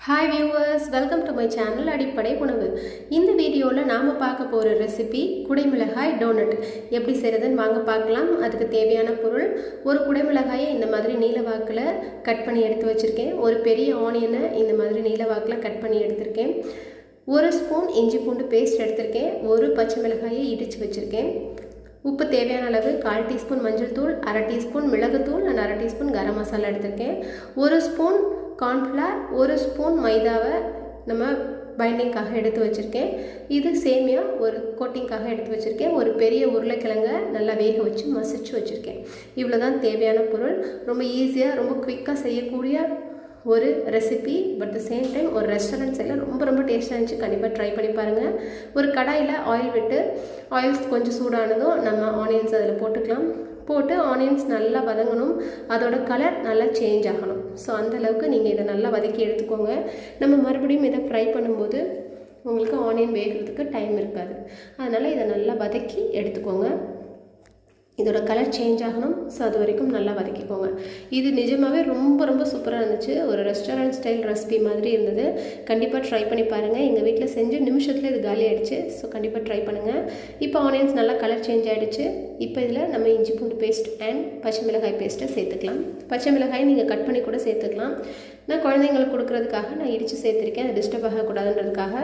Hi viewers, welcome to my channel அடிப்படை உணவு. இந்த வீடியோவில் நாம் பார்க்க போகிற ரெசிபி குடைமிளகாய் டோனட். எப்படி செய்கிறதுன்னு வாங்க பார்க்கலாம். அதுக்கு தேவையான பொருள்: ஒரு குடைமிளகாயை இந்த மாதிரி நீல வாக்கில் கட் பண்ணி எடுத்து வச்சுருக்கேன். ஒரு பெரிய ஆனியனை இந்த மாதிரி நீல வாக்கில் கட் பண்ணி எடுத்திருக்கேன். ஒரு ஸ்பூன் இஞ்சி பூண்டு பேஸ்ட் எடுத்திருக்கேன். ஒரு பச்சை மிளகாயை இடித்து வச்சுருக்கேன். உப்பு தேவையான அளவு, 1/4 டீஸ்பூன் மஞ்சள் தூள், 1/2 டீஸ்பூன் மிளகுத்தூள், 1/2 டீஸ்பூன் கரம் மசாலா எடுத்திருக்கேன். ஒரு ஸ்பூன் கார்ன்ஃப்ளவர், ஒரு ஸ்பூன் மைதாவை நம்ம பைண்டிங்காக எடுத்து வச்சுருக்கேன். இது சேமியா ஒரு கோட்டிங்காக எடுத்து வச்சுருக்கேன். ஒரு பெரிய உருளைக்கிழங்கை நல்லா வேக வச்சு மசிச்சு வச்சுருக்கேன். இவ்வளோ தான் தேவையான பொருள். ரொம்ப ஈஸியாக ரொம்ப குவிக்காக செய்யக்கூடிய ஒரு recipe. But the same time ஒரு ரெஸ்டாரண்ட் சைடில் ரொம்ப டேஸ்ட்டாக இருந்துச்சு. கண்டிப்பாக ட்ரை பண்ணி பாருங்கள். ஒரு கடாயில் ஆயில் விட்டு, ஆயில்ஸ் கொஞ்சம் சூடானதும் நம்ம ஆனியன்ஸ் அதில் போட்டுக்கலாம். போட்டு ஆனியன்ஸ் நல்லா வதங்கணும். அதோட கலர் நல்லா சேஞ்ச் ஆகணும். ஸோ அந்தளவுக்கு நீங்கள் இதை நல்லா வதக்கி எடுத்துக்கோங்க. நம்ம மறுபடியும் இதை ஃப்ரை பண்ணும்போது உங்களுக்கு ஆனியன் வேகிறதுக்கு டைம் இருக்காது. அதனால் இதை நல்லா வதக்கி எடுத்துக்கோங்க. இதோட கலர் சேஞ்ச் ஆகணும். ஸோ அது வரைக்கும் நல்லா வதக்கிக்கோங்க. இது நிஜமாகவே ரொம்ப சூப்பராக இருந்துச்சு. ஒரு ரெஸ்டாரண்ட் ஸ்டைல் ரெசிபி மாதிரி இருந்தது. கண்டிப்பாக ட்ரை பண்ணி பாருங்கள். எங்கள் வீட்டில் செஞ்சு நிமிஷத்தில் இது காலி ஆகிடுச்சு. ஸோ கண்டிப்பாக ட்ரை பண்ணுங்கள். இப்போ ஆனியன்ஸ் நல்லா கலர் சேஞ்ச் ஆகிடுச்சு. இப்போ இதில் நம்ம இஞ்சி பூண்டு பேஸ்ட் அண்ட் பச்சை மிளகாய் பேஸ்ட்டை சேர்த்துக்கலாம். பச்சை மிளகாய் நீங்கள் கட் பண்ணி கூட சேர்த்துக்கலாம். நான் குழந்தைங்களுக்கு கொடுக்குறதுக்காக நான் இடித்து சேர்த்துருக்கேன். அது டிஸ்டர்ப் ஆகக்கூடாதுன்றதுக்காக.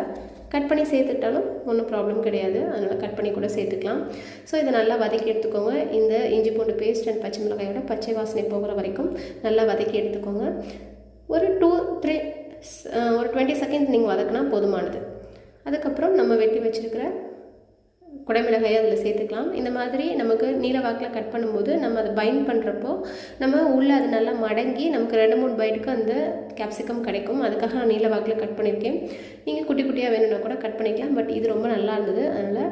கட் பண்ணி சேர்த்துக்கிட்டாலும் ஒன்றும் ப்ராப்ளம் கிடையாது. அதனால் கட் பண்ணி கூட சேர்த்துக்கலாம். ஸோ இதை நல்லா வதக்கி எடுத்துக்கோங்க. இந்த இஞ்சி பூண்டு பேஸ்ட் அண்ட் பச்சை மிளகாயோட பச்சை வாசனை போகிற வரைக்கும் நல்லா வதக்கி எடுத்துக்கோங்க. ஒரு 20 செகண்ட் நீங்கள் வதக்கினா போதுமானது. அதுக்கப்புறம் நம்ம வெட்டி வச்சுருக்கிற குடைமிளகாயை அதில் சேர்த்துக்கலாம். இந்த மாதிரி நமக்கு நீல வாக்கில் கட் பண்ணும்போது நம்ம அதை பைண்ட் பண்ணுறப்போ நம்ம உள்ளே அது நல்லா மடங்கி நமக்கு 2-3 பைட்டுக்கு அந்த கேப்சிகம் கிடைக்கும். அதுக்காக நான் நீல வாக்கில் கட் பண்ணியிருக்கேன். நீங்கள் குட்டியாக வேணும்னா கூட கட் பண்ணிக்கலாம். பட் இது ரொம்ப நல்லா இருந்தது. அதனால்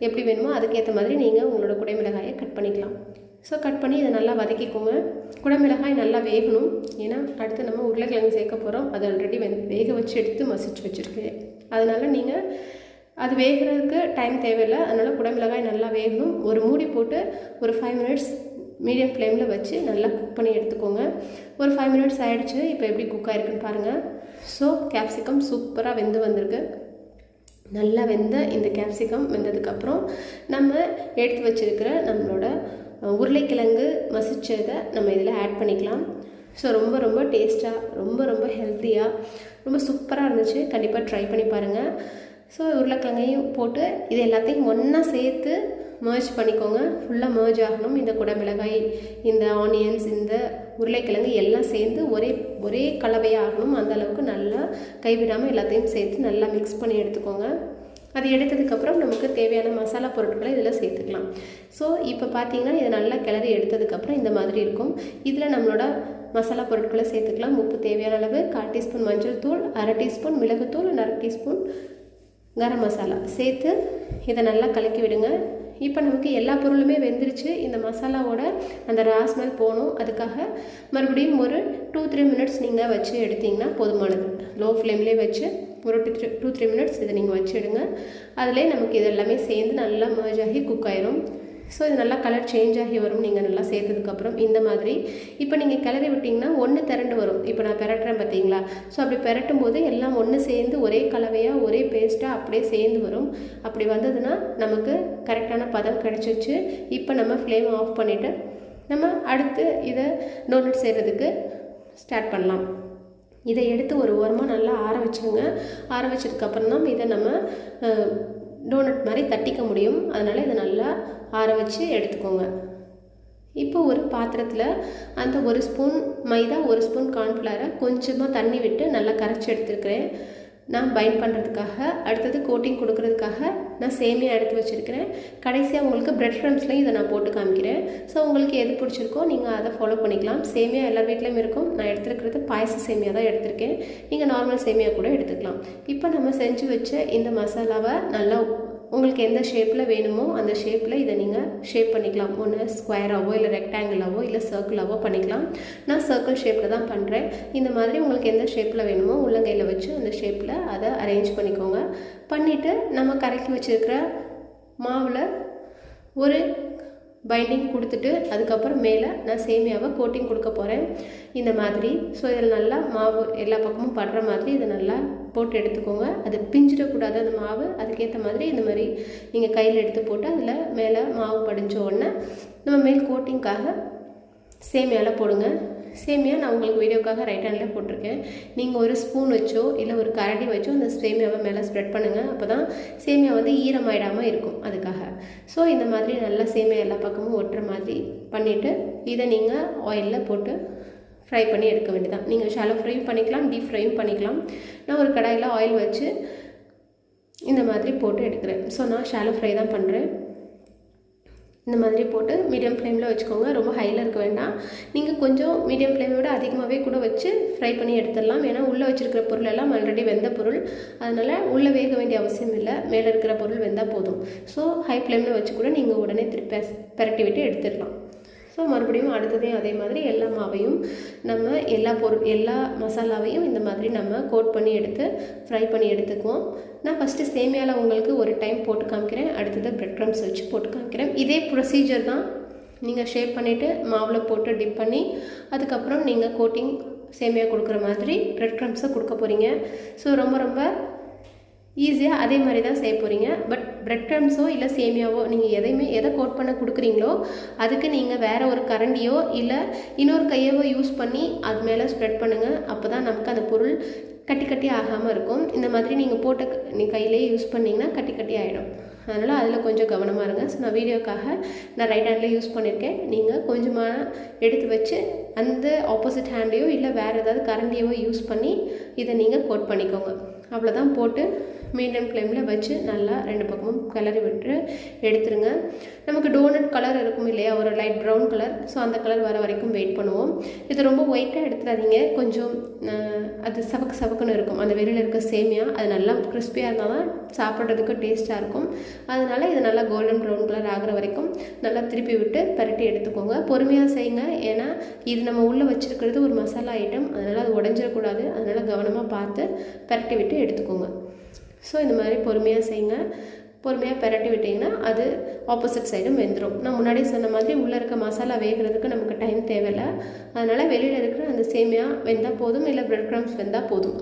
எப்படி வேணுமோ அதுக்கேற்ற மாதிரி நீங்கள் உங்களோட குடைமிளகாயை கட் பண்ணிக்கலாம். ஸோ கட் பண்ணி இதை நல்லா வதக்கிக்கோங்க. குடைமிளகாய் நல்லா வேகணும். ஏன்னா அடுத்து நம்ம உருளைக்கிழங்கு சேர்க்க போகிறோம். அதை ஆல்ரெடி வேக வச்சு எடுத்து மசிச்சு வச்சுருக்கேன். அதனால் நீங்கள் அது வேகிறதுக்கு டைம் தேவையில்லை. அதனால் குடைமிளகாய் நல்லா வேகணும். ஒரு மூடி போட்டு ஒரு 5 மினிட்ஸ் மீடியம் ஃப்ளேமில் வச்சு நல்லா குக் பண்ணி எடுத்துக்கோங்க. ஒரு 5 மினிட்ஸ் ஆகிடுச்சு. இப்போ எப்படி குக் ஆகிருக்குன்னு பாருங்கள். ஸோ கேப்சிகம் சூப்பராக வெந்து வந்திருக்கு. நல்லா வெந்த இந்த கேப்சிகம் வெந்ததுக்கப்புறம் நம்ம எடுத்து வச்சுருக்கிற நம்மளோட உருளைக்கிழங்கு மசிச்சதை நம்ம இதில் ஆட் பண்ணிக்கலாம். ஸோ ரொம்ப டேஸ்ட்டாக ரொம்ப ஹெல்த்தியாக ரொம்ப சூப்பராக இருந்துச்சு. கண்டிப்பாக ட்ரை பண்ணி பாருங்கள். ஸோ உருளைக்கிழங்கையும் போட்டு இது எல்லாத்தையும் ஒன்றா சேர்த்து மர்ஜ் பண்ணிக்கோங்க. ஃபுல்லாக மர்ஜ் ஆகணும். இந்த குடைமிளகாய், இந்த ஆனியன்ஸ், இந்த உருளைக்கிழங்கு எல்லாம் சேர்ந்து ஒரே கலவையாக ஆகணும். அந்த அளவுக்கு நல்லா கைவிடாமல் எல்லாத்தையும் சேர்த்து நல்லா மிக்ஸ் பண்ணி எடுத்துக்கோங்க. அது எடுத்ததுக்கப்புறம் நமக்கு தேவையான மசாலா பொருட்களை இதில் சேர்த்துக்கலாம். ஸோ இப்போ பார்த்தீங்கன்னா இதை நல்லா கிளறி எடுத்ததுக்கப்புறம் இந்த மாதிரி இருக்கும். இதில் நம்மளோட மசாலா பொருட்களை சேர்த்துக்கலாம். உப்பு தேவையான அளவு, 1/4 டீஸ்பூன் மஞ்சள் தூள், 1/2 டீஸ்பூன் மிளகுத்தூள், 1/2 டீஸ்பூன் கரம் மசாலா சேர்த்து இதை நல்லா கலக்கி விடுங்க. இப்போ நமக்கு எல்லா பொருளுமே வெந்துருச்சு. இந்த மசாலாவோட அந்த ராஸ்மெல் போகணும். அதுக்காக மறுபடியும் ஒரு 2-3 மினிட்ஸ் நீங்கள் வச்சு எடுத்திங்கன்னா போதுமானது. லோ ஃப்ளேம்லேயே வச்சு ஒரு 2-3 மினிட்ஸ் இதை நீங்கள் வச்சு எடுங்க. அதிலே நமக்கு இது எல்லாமே சேர்ந்து நல்லா மர்ஜ் ஆகி குக் ஆயிரும். ஸோ இது நல்லா கலர் சேஞ்ச் ஆகி வரும். நீங்கள் நல்லா சேர்த்ததுக்கப்புறம் இந்த மாதிரி இப்போ நீங்கள் கிளறி விட்டிங்கன்னா ஒன்று திரண்டு வரும். இப்போ நான் பெரட்டுறேன் பார்த்தீங்களா? ஸோ அப்படி பெரட்டும் போது எல்லாம் ஒன்று சேர்ந்து ஒரே கலவையாக ஒரே பேஸ்ட்டாக அப்படியே சேர்ந்து வரும். அப்படி வந்ததுன்னா நமக்கு கரெக்டான பதம் கிடச்சிச்சு. இப்போ நம்ம ஃப்ளேம் ஆஃப் பண்ணிவிட்டு நம்ம அடுத்து இதை டோனட் செய்கிறதுக்கு ஸ்டார்ட் பண்ணலாம். இதை எடுத்து ஒரு ஓரமாக நல்லா ஆற வச்சுருங்க. ஆற வச்சதுக்கப்புறம் தான் இதை நம்ம டோனட் மாதிரி தட்டிக்க முடியும். அதனால் இதை நல்லா ஆற வச்சு எடுத்துக்கோங்க. இப்போ ஒரு பாத்திரத்தில் அந்த 1 ஸ்பூன் மைதா, 1 ஸ்பூன் கார்ன்ஃப்ளவரை கொஞ்சமாக தண்ணி விட்டு நல்லா கரைச்சி எடுத்துருக்கிறேன். நான் பைண்ட் பண்ணுறதுக்காக. அடுத்தது கோட்டிங் கொடுக்கறதுக்காக நான் சேமியா எடுத்து வச்சுருக்கிறேன். கடைசியாக உங்களுக்கு பிரெட் க்ரம்ஸ்லையும் இதை நான் போட்டு காமிக்கிறேன். ஸோ உங்களுக்கு எது பிடிச்சிருக்கோ நீங்கள் அதை ஃபாலோ பண்ணிக்கலாம். சேமியா எல்லார் வீட்லேயும் இருக்கும். நான் எடுத்துருக்கிறது பாயச சேமியா தான் எடுத்திருக்கேன். நீங்கள் நார்மல் சேமியா கூட எடுத்துக்கலாம். இப்போ நம்ம செஞ்சு வச்ச இந்த மசாலாவை நல்லா உங்களுக்கு எந்த ஷேப்பில் வேணுமோ அந்த ஷேப்பில் இதை நீங்கள் ஷேப் பண்ணிக்கலாம். ஒன்று ஸ்கொயராகவோ இல்லை ரெக்டாங்கிளாவோ இல்லை சர்க்கிளாவோ பண்ணிக்கலாம். நான் சர்க்கிள் ஷேப்பில் தான் பண்ணுறேன். இந்த மாதிரி உங்களுக்கு எந்த ஷேப்பில் வேணுமோ உள்ளங்கையில் வச்சு அந்த ஷேப்பில் அதை அரேஞ்ச் பண்ணிக்கோங்க. பண்ணிவிட்டு நம்ம கரைக்கி வச்சுருக்கிற மாவில் ஒரு பைண்டிங் கொடுத்துட்டு அதுக்கப்புறம் மேலே நான் சேமியாவை கோட்டிங் கொடுக்க போகிறேன் இந்த மாதிரி. ஸோ இதில் நல்லா மாவு எல்லா பக்கமும் படுற மாதிரி இதை நல்லா போட்டு எடுத்துக்கோங்க. அது பிஞ்சிடக்கூடாது அந்த மாவு. அதுக்கேற்ற மாதிரி இந்த மாதிரி நீங்கள் கையில் எடுத்து போட்டு அதில் மேலே மாவு படிஞ்ச உடனே நம்ம மேல் கோட்டிங்காக சேமியாவில் போடுங்க. சேமியா நான் உங்களுக்கு வீடியோக்காக ரைட் ஹேண்டில் போட்டிருக்கேன். நீங்கள் ஒரு ஸ்பூன் வச்சோ இல்லை ஒரு கரண்டி வச்சோ அந்த சேமியாவை மேலே ஸ்ப்ரெட் பண்ணுங்கள். அப்போ தான் சேமியா வந்து ஈரமாயிடாமல் இருக்கும் அதுக்காக. ஸோ இந்த மாதிரி நல்லா சேமியா எல்லா பக்கமும் ஒட்டுற மாதிரி பண்ணிவிட்டு இதை நீங்கள் ஆயிலில் போட்டு ஃப்ரை பண்ணி எடுக்க வேண்டியதான். நீங்கள் ஷாலோ ஃப்ரையும் பண்ணிக்கலாம், டீப் ஃப்ரையும் பண்ணிக்கலாம். நான் ஒரு கடாயில் ஆயில் வச்சு இந்த மாதிரி போட்டு எடுக்கிறேன். ஸோ நான் ஷாலோ ஃப்ரை தான் பண்ணுறேன். இந்த மாதிரி போட்டு மீடியம் ஃப்ளேமில் வச்சுக்கோங்க. ரொம்ப ஹையில் இருக்க வேண்டாம். நீங்கள் கொஞ்சம் மீடியம் ஃப்ளேமை விட அதிகமாகவே கூட வச்சு ஃப்ரை பண்ணி எடுத்துடலாம். ஏன்னா உள்ளே வச்சுருக்கிற பொருள் எல்லாம் ஆல்ரெடி வெந்த பொருள். அதனால் உள்ளே வேக வேண்டிய அவசியம் இல்லை. மேலே இருக்கிற பொருள் வெந்தால் போதும். ஸோ ஹை ஃப்ளேமில் வச்சு கூட நீங்கள் உடனே திருப்பி பரட்டி விட்டு எடுத்துடலாம். ஸோ மறுபடியும் அடுத்ததையும் அதே மாதிரி எல்லா மாவையும் நம்ம எல்லா மசாலாவையும் இந்த மாதிரி நம்ம கோட் பண்ணி எடுத்து ஃப்ரை பண்ணி எடுத்துக்குவோம். நான் ஃபஸ்ட்டு சேமியாவில் உங்களுக்கு ஒரு டைம் போட்டு காமிக்கிறேன். அடுத்தது பிரெட் க்ரம்ஸ் வச்சு போட்டு காமிக்கிறேன். இதே ப்ரொசீஜர் தான். நீங்கள் ஷேப் பண்ணிவிட்டு மாவில் போட்டு டிப் பண்ணி அதுக்கப்புறம் நீங்கள் கோட்டிங் சேமியா கொடுக்குற மாதிரி பிரெட் க்ரம்ஸை கொடுக்க போகிறீங்க. ஸோ ரொம்ப ரொம்ப ஈஸியாக அதே மாதிரி தான் செய்ய போகிறீங்க. பட் பிரெட் க்ரம்ஸோ இல்லை சேமியாவோ நீங்கள் எதை கோட் பண்ண கொடுக்குறீங்களோ அதுக்கு நீங்கள் வேறு ஒரு கரண்டியோ இல்லை இன்னொரு கையவோ யூஸ் பண்ணி அது மேலே ஸ்ப்ரெட் பண்ணுங்கள். அப்போ தான் நமக்கு அந்த பொருள் கட்டி கட்டி ஆகாமல் இருக்கும். இந்த மாதிரி நீங்கள் கையிலே யூஸ் பண்ணிங்கன்னா கட்டி கட்டி ஆகிடும். அதனால் அதில் கொஞ்சம் கவனமாக இருங்க. ஸோ நான் வீடியோக்காக நான் ரைட் ஹேண்டில் யூஸ் பண்ணியிருக்கேன். நீங்கள் கொஞ்சமாக எடுத்து வச்சு அந்த ஆப்போசிட் ஹேண்டையோ இல்லை வேறு ஏதாவது கரண்டியவோ யூஸ் பண்ணி இதை நீங்கள் கோட் பண்ணிக்கோங்க. அவ்வளோதான். போட்டு மீடியம் ஃப்ளேமில் வச்சு நல்லா ரெண்டு பக்கமும் கிளறி விட்டு எடுத்துருங்க. நமக்கு டோனட் கலர் இருக்கும் இல்லையா, ஒரு லைட் ப்ரௌன் கலர். ஸோ அந்த கலர் வர வரைக்கும் வெயிட் பண்ணுவோம். இது ரொம்ப ஒயிட்டாக எடுத்துடாதீங்க. கொஞ்சம் அது சவக்குன்னு இருக்கும். அந்த வெளியில் இருக்க சேமியா அது நல்லா கிறிஸ்பியாக இருந்தால் தான் சாப்பிட்றதுக்கு டேஸ்ட்டாக இருக்கும். அதனால் இது நல்லா கோல்டன் ப்ரௌன் கலர் ஆகிற வரைக்கும் நல்லா திருப்பி விட்டு பரட்டி எடுத்துக்கோங்க. பொறுமையாக செய்யுங்க. ஏன்னா இது நம்ம உள்ளே வச்சுருக்கிறது ஒரு மசாலா ஐட்டம். அதனால் அது உடஞ்சிடக்கூடாது. அதனால் கவனமாக பார்த்து பரட்டி விட்டு எடுத்துக்கோங்க. ஸோ இந்த மாதிரி பொறுமையாக செய்யுங்க. பொறுமையாக பரட்டி விட்டிங்கன்னா அது ஆப்போசிட் சைடும் வெந்துடும். நான் முன்னாடியே சொன்ன மாதிரி உள்ளே இருக்க மசாலா வேகிறதுக்கு நமக்கு டைம் தேவையில்லை. அதனால் வெளியில் இருக்கிற அந்த சேமியா வெந்தால் போதும், இல்லை பிரெட் க்ரம்ஸ் வெந்தால் போதும்.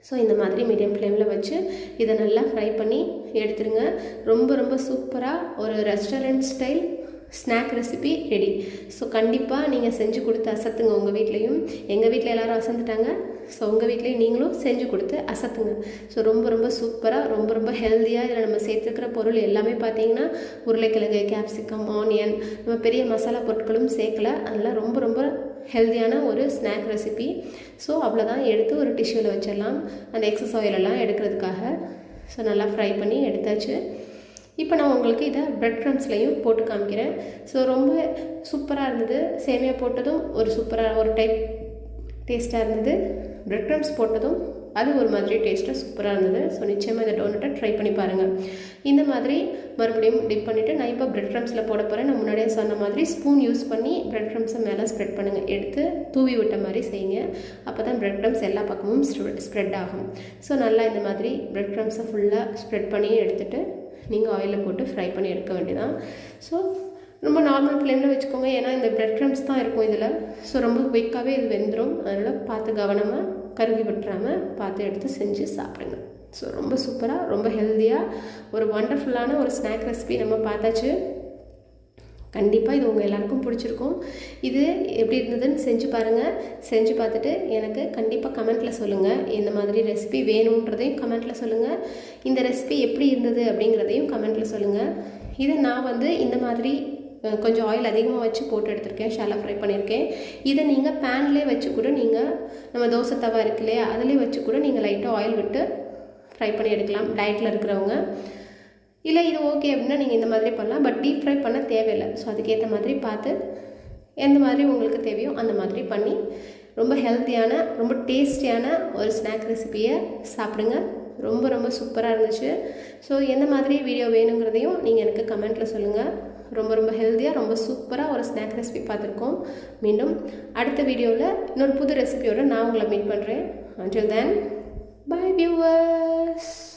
ஸோ இந்த மாதிரி மீடியம் ஃப்ளேமில் வச்சு இதை நல்லா ஃப்ரை பண்ணி எடுத்துருங்க. ரொம்ப ரொம்ப சூப்பராக ஒரு restaurant style snack recipe ready. So கண்டிப்பாக நீங்கள் செஞ்சு கொடுத்து அசத்துங்க உங்கள் வீட்லேயும். எங்கள் வீட்டில் எல்லோரும் அசந்துட்டாங்க. ஸோ உங்கள் வீட்லேயும் நீங்களும் செஞ்சு கொடுத்து அசத்துங்க. ஸோ ரொம்ப ரொம்ப சூப்பராக ரொம்ப ரொம்ப ஹெல்த்தியாக இதில் நம்ம சேர்த்துக்கிற பொருள் எல்லாமே பார்த்தீங்கன்னா உருளைக்கிழங்கு, கேப்சிகம், ஆனியன், நம்ம பெரிய மசாலா பொருட்களும் சேர்க்கலை. அதனால் ரொம்ப ரொம்ப ஹெல்த்தியான ஒரு ஸ்நாக் ரெசிபி. ஸோ அவ்வளோதான். எடுத்து ஒரு டிஷ்யூவில் வச்சிடலாம் அந்த எக்ஸஸ் ஆயிலெல்லாம் எடுக்கிறதுக்காக. ஸோ நல்லா ஃப்ரை பண்ணி எடுத்தாச்சு. இப்போ நான் உங்களுக்கு இதை பிரெட் க்ரம்ஸ்லையும் போட்டு காமிக்கிறேன். ஸோ ரொம்ப சூப்பராக இருந்தது. சேமியா போட்டதும் ஒரு டைப் டேஸ்ட்டாக இருந்தது. பிரெட் க்ரம்ஸ் போட்டதும் அது ஒரு மாதிரி டேஸ்ட்டாக சூப்பராக இருந்தது. ஸோ நிச்சயமாக இந்த டோனட்டை ட்ரை பண்ணி பாருங்கள். இந்த மாதிரி மறுபடியும் டிப் பண்ணிவிட்டு நான் இப்போ பிரெட் க்ரம்ஸில் போட போகிறேன். நான் முன்னாடியே சொன்ன மாதிரி ஸ்பூன் யூஸ் பண்ணி பிரெட் க்ரம்ஸை மேலே ஸ்ப்ரெட் பண்ணுங்கள். எடுத்து தூவி விட்ட மாதிரி செய்யுங்க. அப்போ தான் பிரெட் க்ரம்ஸ் எல்லா பக்கமும் ஸ்ப்ரெட் ஆகும். ஸோ நல்லா இந்த மாதிரி பிரெட் க்ரம்ஸை ஃபுல்லாக ஸ்ப்ரெட் பண்ணி எடுத்துகிட்டு நீங்கள் ஆயிலில் போட்டு ஃப்ரை பண்ணி எடுக்க வேண்டியதான். ஸோ ரொம்ப நார்மல் ஃப்ளேமில் வச்சுக்கோங்க. ஏன்னா இந்த பிரெட் க்ரம்ஸ் தான் இருக்கும் இதில். ஸோ ரொம்ப குயிக்காகவே இது வெந்துடும். அதனால் பார்த்து கவனமாக கருகி விட்டுறாமல் பார்த்து எடுத்து செஞ்சு சாப்பிடுங்க. ஸோ ரொம்ப சூப்பராக ரொம்ப ஹெல்த்தியாக ஒரு வண்டர்ஃபுல்லான ஒரு ஸ்நாக் ரெசிபி நம்ம பார்த்தாச்சு. கண்டிப்பாக இது உங்கள் எல்லாருக்கும் பிடிச்சிருக்கும். இது எப்படி இருந்ததுன்னு செஞ்சு பாருங்கள். செஞ்சு பார்த்துட்டு எனக்கு கண்டிப்பாக கமெண்ட்டில் சொல்லுங்கள். இந்த மாதிரி ரெசிபி வேணுன்றதையும் கமெண்ட்டில் சொல்லுங்கள். இந்த ரெசிபி எப்படி இருந்தது அப்படிங்கிறதையும் கமெண்ட்டில் சொல்லுங்கள். இதை நான் இந்த மாதிரி கொஞ்சம் ஆயில் அதிகமாக வச்சு போட்டு எடுத்திருக்கேன். ஷாலோ ஃப்ரை பண்ணியிருக்கேன். இதை நீங்கள் பேன்லேயே வச்சு கூட நீங்கள் நம்ம தோசை தவா இருக்கு இல்லையா, அதிலே வச்சு கூட நீங்கள் லைட்டாக ஆயில் விட்டு ஃப்ரை பண்ணி எடுக்கலாம் டயட்டில் இருக்கிறவங்க. இல்லை இது ஓகே அப்படின்னா நீங்கள் இந்த மாதிரி பண்ணலாம். பட் டீப் ஃப்ரை பண்ண தேவையில்லை. ஸோ அதுக்கேற்ற மாதிரி பார்த்து எந்த மாதிரி உங்களுக்கு தேவையோ அந்த மாதிரி பண்ணி ரொம்ப ஹெல்த்தியான ரொம்ப டேஸ்டியான ஒரு ஸ்நாக் ரெசிபியை சாப்பிடுங்க. ரொம்ப ரொம்ப சூப்பராக இருந்துச்சு. ஸோ எந்த மாதிரி வீடியோ வேணுங்கிறதையும் நீங்கள் எனக்கு கமெண்ட்டில் சொல்லுங்கள். ரொம்ப ரொம்ப ஹெல்த்தியாக ரொம்ப சூப்பராக ஒரு ஸ்நாக் ரெசிபி பார்த்துருக்கோம். மீண்டும் அடுத்த வீடியோவில் இன்னொரு புது ரெசிபியோடு நான் உங்களை மீட் பண்ணுறேன். Until then, bye viewers.